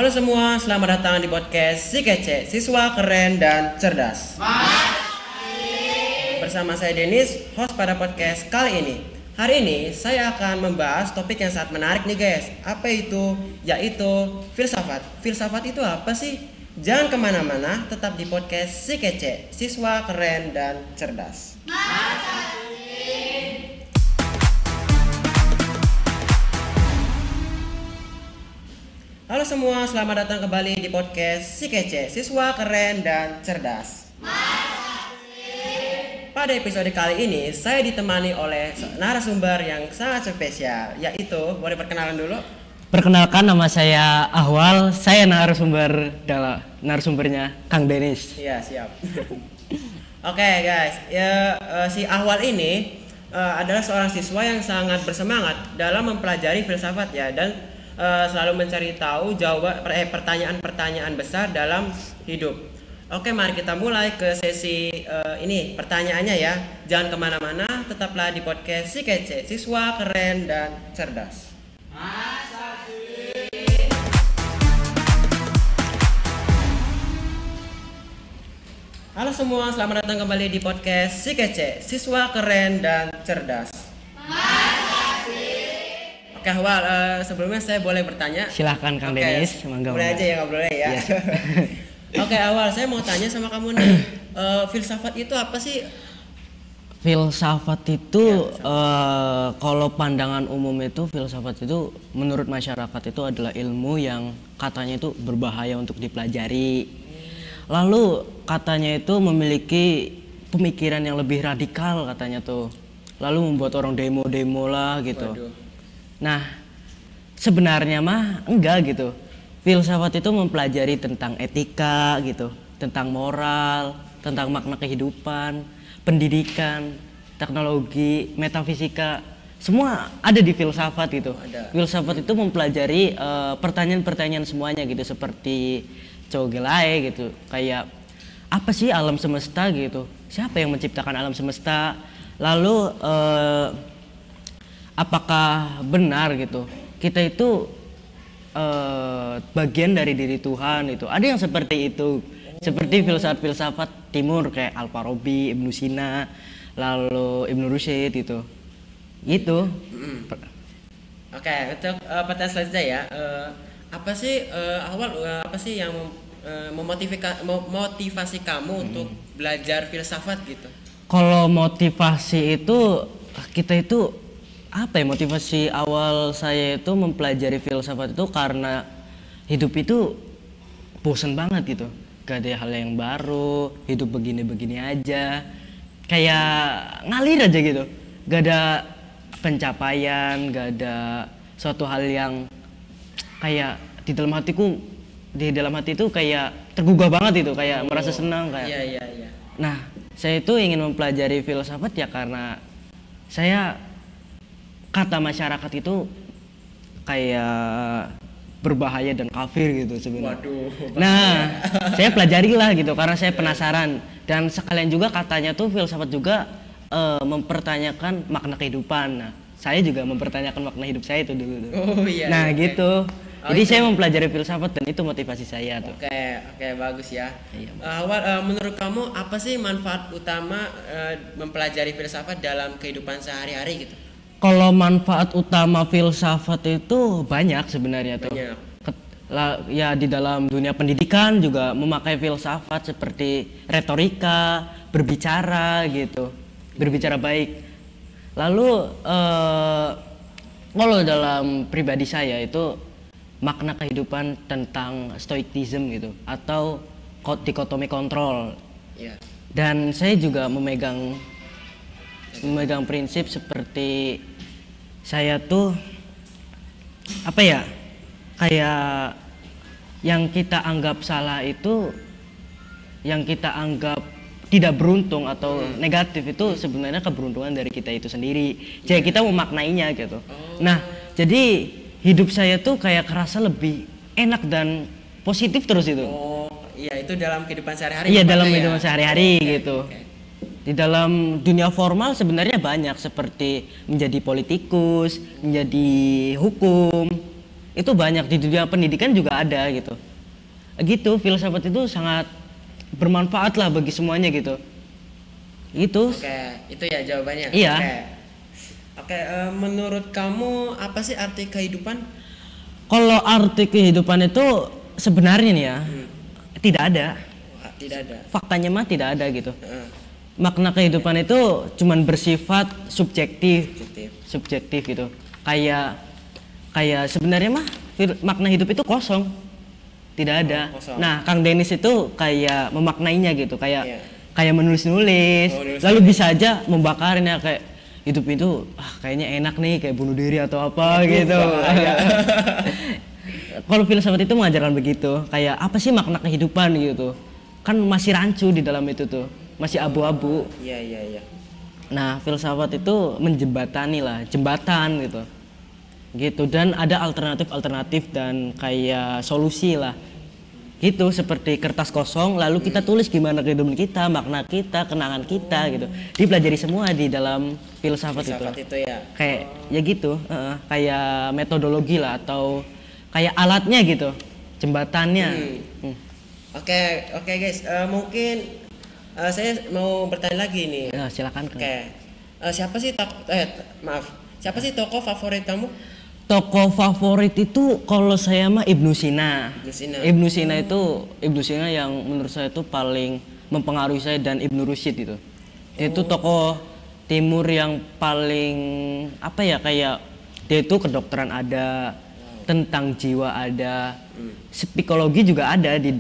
Halo semua, selamat datang di podcast Si Kece, siswa keren dan cerdas. Bersama saya Denis, host pada podcast kali ini. Hari ini saya akan membahas topik yang sangat menarik nih guys. Apa itu? Yaitu filsafat. Filsafat itu apa sih? Jangan kemana-mana, tetap di podcast Si Kece, siswa keren dan cerdas. Halo semua, selamat datang kembali di podcast Si Kece, siswa keren dan cerdas. Pada episode kali ini, saya ditemani oleh narasumber yang sangat spesial, yaitu, boleh perkenalan dulu? Perkenalkan, nama saya Ahwal, saya narasumbernya Kang Denis. Iya, siap. Oke guys, si Ahwal ini adalah seorang siswa yang sangat bersemangat dalam mempelajari filsafat ya, dan selalu mencari tahu pertanyaan-pertanyaan besar dalam hidup. Oke, mari kita mulai ke sesi ini pertanyaannya ya. Jangan kemana-mana, tetaplah di podcast Si Kece, siswa keren dan cerdas. Halo semua, selamat datang kembali di podcast Si Kece, siswa keren dan cerdas. Oke, Ahwal, sebelumnya saya boleh bertanya? Silahkan Kang Denis, boleh aja ya, nggak boleh ya. Iya. Oke, Ahwal, saya mau tanya sama kamu nih, filsafat itu apa sih? Filsafat itu kalau pandangan umum itu filsafat itu menurut masyarakat itu adalah ilmu yang katanya itu berbahaya untuk dipelajari. Lalu katanya itu memiliki pemikiran yang lebih radikal katanya tuh. Lalu membuat orang demo-demo lah gitu. Waduh. Nah, sebenarnya mah enggak gitu. Filsafat itu mempelajari tentang etika gitu, tentang moral, tentang makna kehidupan, pendidikan, teknologi, metafisika, semua ada di filsafat gitu. Filsafat itu mempelajari pertanyaan-pertanyaan semuanya gitu, seperti Cogelae gitu, kayak apa sih alam semesta gitu, siapa yang menciptakan alam semesta, lalu apakah benar gitu kita itu bagian dari diri Tuhan itu. Ada yang seperti itu, seperti filsafat timur kayak Al-Farabi, Ibnu Sina, lalu Ibnu Rushd gitu. Oke, untuk pertanyaan selanjutnya ya, apa sih apa sih yang memotivasi kamu untuk belajar filsafat gitu? Kalau motivasi itu kita itu apa ya, motivasi awal saya itu mempelajari filsafat itu karena hidup itu bosen banget gitu, gak ada hal yang baru, hidup begini-begini aja, kayak ngalir aja gitu, gak ada pencapaian, gak ada suatu hal yang kayak di dalam hati itu kayak tergugah banget itu, kayak merasa senang kayak. Iya. Nah, saya itu ingin mempelajari filsafat ya karena saya kata masyarakat itu kayak berbahaya dan kafir gitu sebenarnya. Waduh. Nah, saya pelajari lah gitu karena saya penasaran, dan sekalian juga katanya tuh filsafat juga mempertanyakan makna kehidupan. Nah, saya juga mempertanyakan makna hidup saya itu dulu. Oh iya. Nah, iya, gitu. Oh, jadi itu. saya mempelajari filsafat dan itu motivasi saya tuh. Oke, bagus ya. Iya. Menurut kamu apa sih manfaat utama mempelajari filsafat dalam kehidupan sehari-hari gitu? Kalau manfaat utama filsafat itu banyak sebenarnya tuh. Banyak. Ya di dalam dunia pendidikan juga memakai filsafat seperti retorika, berbicara gitu, berbicara baik. Lalu kalau dalam pribadi saya itu makna kehidupan tentang stoicism gitu atau dikotomi kontrol. Iya. Dan saya juga memegang prinsip seperti saya tuh apa ya, kayak yang kita anggap salah itu, yang kita anggap tidak beruntung atau negatif itu sebenarnya keberuntungan dari kita itu sendiri. Jadi kita memaknainya gitu. Nah, jadi hidup saya tuh kayak kerasa lebih enak dan positif terus itu. Oh, iya, itu dalam kehidupan sehari-hari. Iya, dalam ya? kehidupan sehari-hari gitu. Oke. Di dalam dunia formal sebenarnya banyak seperti menjadi politikus, menjadi hukum, itu banyak, di dunia pendidikan juga ada gitu. Gitu, filsafat itu sangat bermanfaat lah bagi semuanya gitu. Itu. Oke, itu ya jawabannya. Iya. Oke, menurut kamu apa sih arti kehidupan? Kalau arti kehidupan itu sebenarnya nih ya, tidak ada. Tidak ada. Faktanya mah tidak ada gitu. Makna kehidupan itu cuman bersifat subjektif gitu. Kayak sebenarnya mah makna hidup itu kosong, tidak ada. Kosong. Nah, Kang Denis itu kayak memaknainya gitu, kayak menulis-nulis, lalu bisa aja membakarinnya, kayak hidup itu kayaknya enak nih, kayak bunuh diri atau apa gitu. Kalau filsafat itu mengajarkan begitu, kayak apa sih makna kehidupan gitu, kan masih rancu di dalam itu tuh, masih abu-abu. Iya. Nah, filsafat itu menjembatani lah, jembatan gitu, dan ada alternatif dan kayak solusi lah gitu, seperti kertas kosong lalu kita tulis gimana kehidupan kita, makna kita, kenangan kita gitu, dipelajari semua di dalam filsafat itu ya. Kayak ya gitu, kayak metodologi lah atau kayak alatnya gitu, jembatannya. Oke guys, mungkin saya mau bertanya lagi nih. Ya, silakan. Siapa sih tokoh favorit kamu? Tokoh favorit itu kalau saya mah Ibnu Sina. Ibnu Sina yang menurut saya itu paling mempengaruhi saya, dan Ibnu Rushd itu. Itu tokoh timur yang paling apa ya, kayak dia itu kedokteran ada, tentang jiwa ada, psikologi juga ada di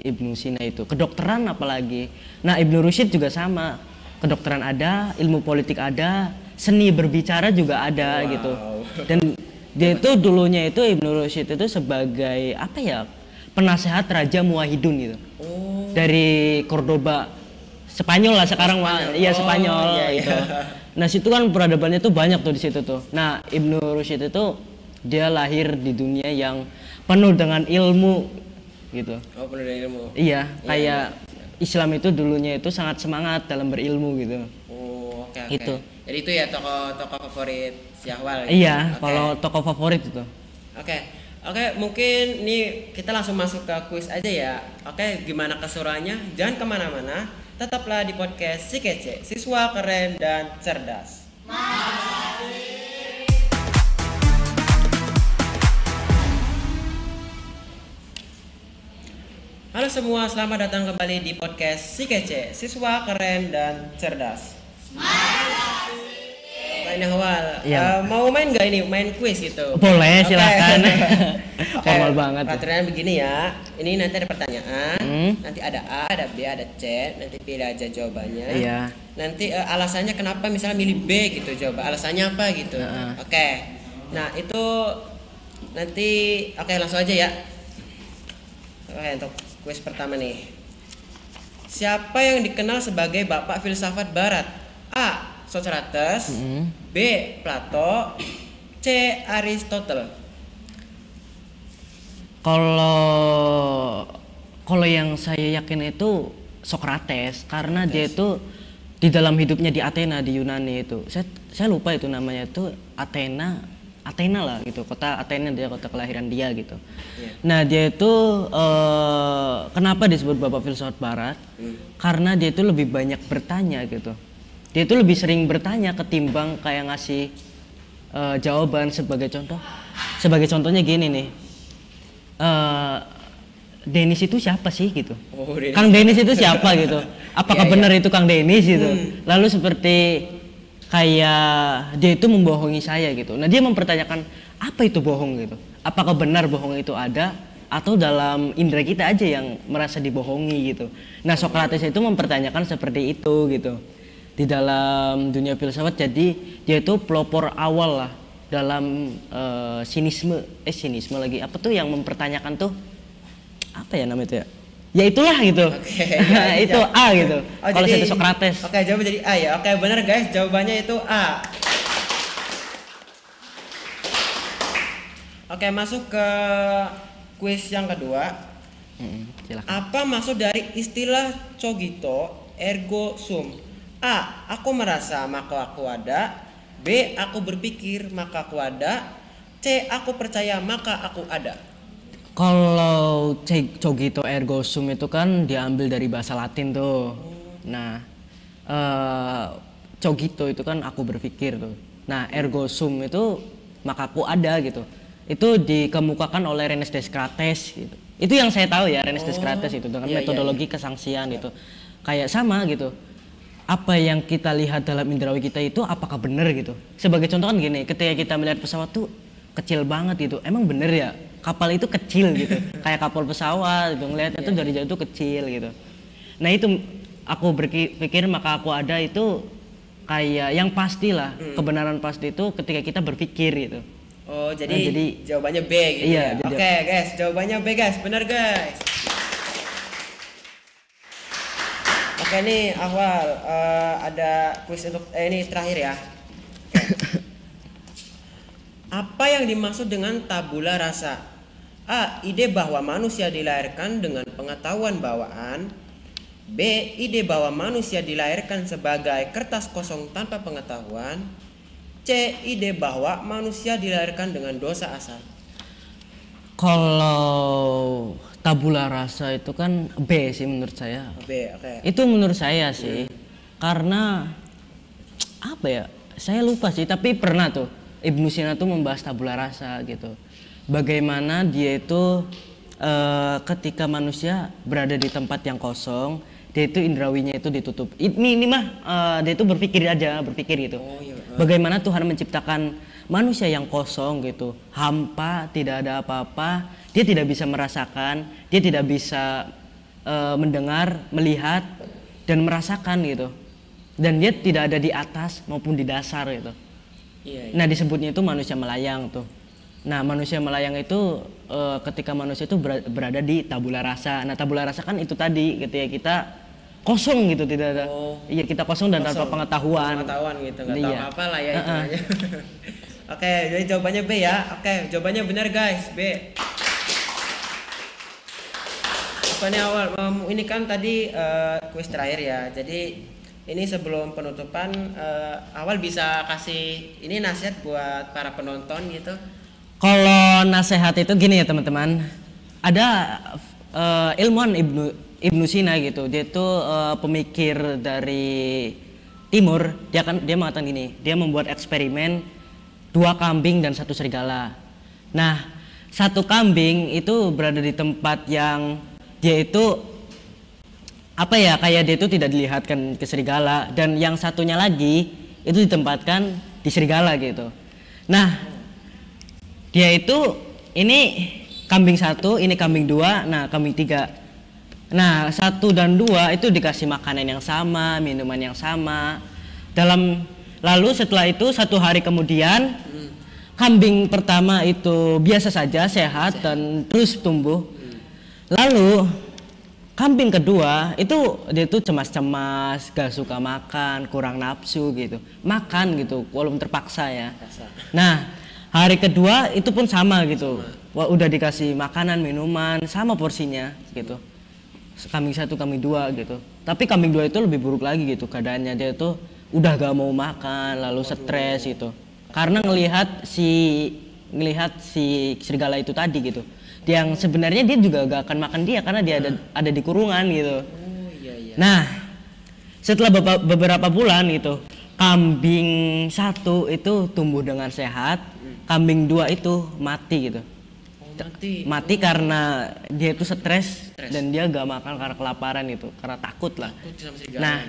Ibnu Sina itu. Kedokteran apalagi. Nah, Ibnu Rushd juga sama. Kedokteran ada, ilmu politik ada, seni berbicara juga ada gitu. Dan dia itu dulunya itu Ibnu Rushd itu sebagai apa ya, penasehat Raja Muwahhidun gitu. Dari Cordoba, Spanyol lah sekarang mah. Iya, Spanyol gitu. Nah, situ kan peradabannya tuh banyak tuh di situ tuh. Nah, Ibnu Rushd itu dia lahir di dunia yang penuh dengan ilmu gitu. Penuh dengan ilmu. Iya, kayak Islam itu dulunya itu sangat semangat dalam berilmu gitu. Oke. Itu. Jadi itu ya tokoh favorit si Ahwal. Iya, kalau tokoh favorit itu. Oke, mungkin nih kita langsung masuk ke kuis aja ya. Oke, gimana keseruannya? Jangan kemana-mana, tetaplah di podcast Si Kece, siswa keren dan cerdas. Halo semua, selamat datang kembali di podcast Si Kece, siswa keren dan cerdas. Main awal. Mau main nggak ini? Main kuis gitu? Boleh, silakan. Formal banget. Peraturannya begini ya. Ini nanti ada pertanyaan, nanti ada A, ada B, ada C, nanti pilih aja jawabannya. Iya. Nanti alasannya kenapa misalnya milih B gitu, coba alasannya apa gitu. Oke. Nah itu nanti langsung aja ya. Oke, untuk kuis pertama nih. Siapa yang dikenal sebagai Bapak Filsafat Barat? A. Socrates, B. Plato, C. Aristotle. Kalau yang saya yakin itu Socrates, karena dia itu di dalam hidupnya di Athena di Yunani itu. Saya lupa itu namanya itu Athena lah gitu, kota Athena, dia kota kelahiran dia gitu. Nah, dia itu kenapa disebut Bapak Filsafat Barat? Karena dia itu lebih banyak bertanya gitu. Dia itu lebih sering bertanya ketimbang kayak ngasih jawaban. Sebagai contohnya gini nih, Denis itu siapa sih gitu? Kang Denis itu siapa gitu? Apakah benar itu Kang Denis gitu? Lalu seperti kayak dia itu membohongi saya gitu. Nah, dia mempertanyakan apa itu bohong gitu? Apakah benar bohong itu ada, atau dalam indera kita aja yang merasa dibohongi gitu? Nah, Socrates itu mempertanyakan seperti itu gitu. Di dalam dunia filsafat, jadi dia itu pelopor awal lah dalam sinisme lagi, apa tuh yang mempertanyakan tuh, apa ya namanya itu ya? Ya itulah gitu. Itu A gitu. Kalau saya itu Socrates. Jawaban jadi A ya. Benar guys, jawabannya itu A. Masuk ke kuis yang kedua. Silakan. Apa maksud dari istilah cogito ergo sum? A. Aku merasa maka aku ada. B. Aku berpikir maka aku ada. C. C. Aku percaya maka aku ada. Kalau cogito ergo sum itu kan diambil dari bahasa Latin tuh. Nah, cogito itu kan aku berpikir tuh. Nah, ergo sum itu maka aku ada gitu. Itu dikemukakan oleh René Descartes gitu. Itu yang saya tahu ya, René Descartes itu dengan metodologi kesangsian gitu. Kayak sama gitu. Apa yang kita lihat dalam indrawi kita itu apakah benar gitu. Sebagai contoh kan gini, ketika kita melihat pesawat tuh kecil banget gitu. Emang bener ya? Kapal itu kecil gitu. Kayak kapal pesawat gitu. Ngelihatnya tuh dari jauh tuh kecil gitu. Nah, itu aku berpikir maka aku ada itu kayak yang pastilah. Kebenaran pasti itu ketika kita berpikir gitu. Oh, jadi jawabannya B gitu iya, ya. Oke, guys, jawabannya B, guys. Benar, guys. Oke, nih awal ada kuis untuk ini terakhir ya. Apa yang dimaksud dengan tabula rasa? A. Ide bahwa manusia dilahirkan dengan pengetahuan bawaan. B. Ide bahwa manusia dilahirkan sebagai kertas kosong tanpa pengetahuan. C. Ide bahwa manusia dilahirkan dengan dosa asal. Kalau tabula rasa itu kan B sih menurut saya. B, oke. Itu menurut saya sih. Karena apa ya? Saya lupa sih, tapi pernah tuh Ibnu Sina tuh membahas tabula rasa gitu. Bagaimana dia itu ketika manusia berada di tempat yang kosong, dia itu indrawinya itu ditutup. Ini mah dia itu berpikir gitu. Oh, iya. Bagaimana Tuhan menciptakan manusia yang kosong gitu, hampa, tidak ada apa-apa, dia tidak bisa merasakan, dia tidak bisa mendengar, melihat dan merasakan gitu. Dan dia tidak ada di atas maupun di dasar gitu. Iya. Nah, disebutnya itu manusia melayang tuh. Nah, manusia melayang itu ketika manusia itu berada di tabula rasa. Nah, tabula rasa kan itu tadi ketika kita kosong gitu, tidak ada. Iya, kita kosong dan tanpa pengetahuan. Gitu, nggak tahu apa lah ya itu. Oke, jadi jawabannya B ya. Oke, jawabannya benar guys, B. Apa nih awal? Ini kan tadi kuis terakhir ya. Jadi ini sebelum penutupan awal bisa kasih ini nasihat buat para penonton gitu. Kalau nasihat itu gini ya teman-teman. Ada ilmuwan Ibnu Sina gitu. Dia itu pemikir dari timur. Dia mengatakan gini. Dia membuat eksperimen 2 kambing dan 1 serigala. Nah, 1 kambing itu berada di tempat yang dia itu apa ya, kayak dia itu tidak dilihatkan ke serigala, dan yang satunya lagi itu ditempatkan di serigala gitu. Nah, dia itu ini kambing 1, ini kambing 2, nah kambing 3. Nah, 1 dan 2 itu dikasih makanan yang sama, minuman yang sama. Lalu setelah itu 1 hari kemudian kambing pertama itu biasa saja, sehat dan terus tumbuh. Lalu kambing kedua itu dia tuh cemas-cemas, gak suka makan, kurang nafsu gitu. Makan gitu, walaupun terpaksa ya. Nah, hari kedua itu pun sama gitu. Wah, udah dikasih makanan, minuman, sama porsinya gitu. Kambing 1, kambing 2 gitu. Tapi kambing 2 itu lebih buruk lagi gitu keadaannya. Dia tuh udah gak mau makan, lalu stres gitu. Karena ngelihat si serigala itu tadi gitu. Yang sebenarnya dia juga gak akan makan dia karena dia ada di kurungan gitu. Nah, setelah beberapa bulan gitu, kambing 1 itu tumbuh dengan sehat, kambing 2 itu mati gitu. Mati karena dia itu stres dan dia gak makan karena kelaparan itu, karena takut lah. Nah,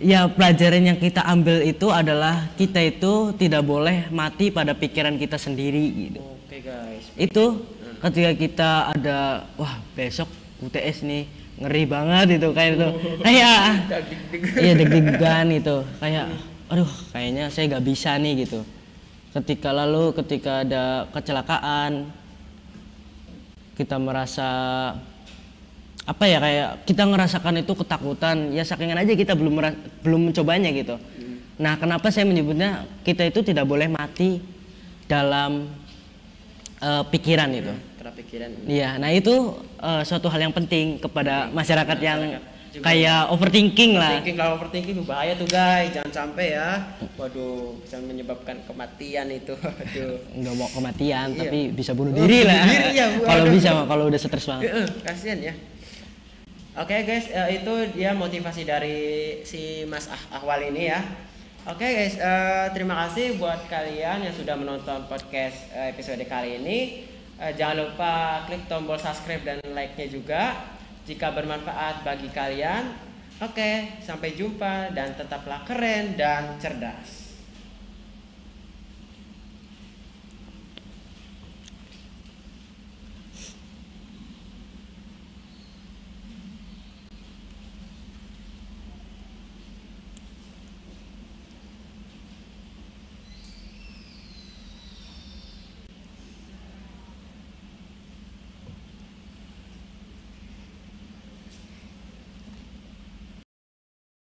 ya pelajaran yang kita ambil itu adalah kita itu tidak boleh mati pada pikiran kita sendiri gitu. Oke guys. Itu ketika kita ada wah besok UTS nih ngeri banget itu kayak itu kayak iya deg-degan itu kayak aduh kayaknya saya gak bisa nih gitu. Ketika ada kecelakaan kita merasa apa ya, kayak kita ngerasakan itu ketakutan ya, sakingan aja kita belum mencobanya gitu. Nah, kenapa saya menyebutnya kita itu tidak boleh mati dalam pikiran itu. Pikiran. Iya, nah itu suatu hal yang penting kepada masyarakat yang kayak overthinking lah. Overthinking, kalau overthinking itu bahaya tuh guys, jangan sampai ya. Waduh, bisa menyebabkan kematian itu. Waduh. Nggak mau kematian, Iya. tapi bisa bunuh diri lah. Bunuh diri ya, Kalau waduh. bisa mah, kalau udah stres banget. Kasian ya. Oke guys, itu dia motivasi dari si Mas Ahwal ini ya. Oke guys, terima kasih buat kalian yang sudah menonton podcast episode kali ini. Jangan lupa klik tombol subscribe dan like-nya juga jika bermanfaat bagi kalian. Oke, sampai jumpa dan tetaplah keren dan cerdas.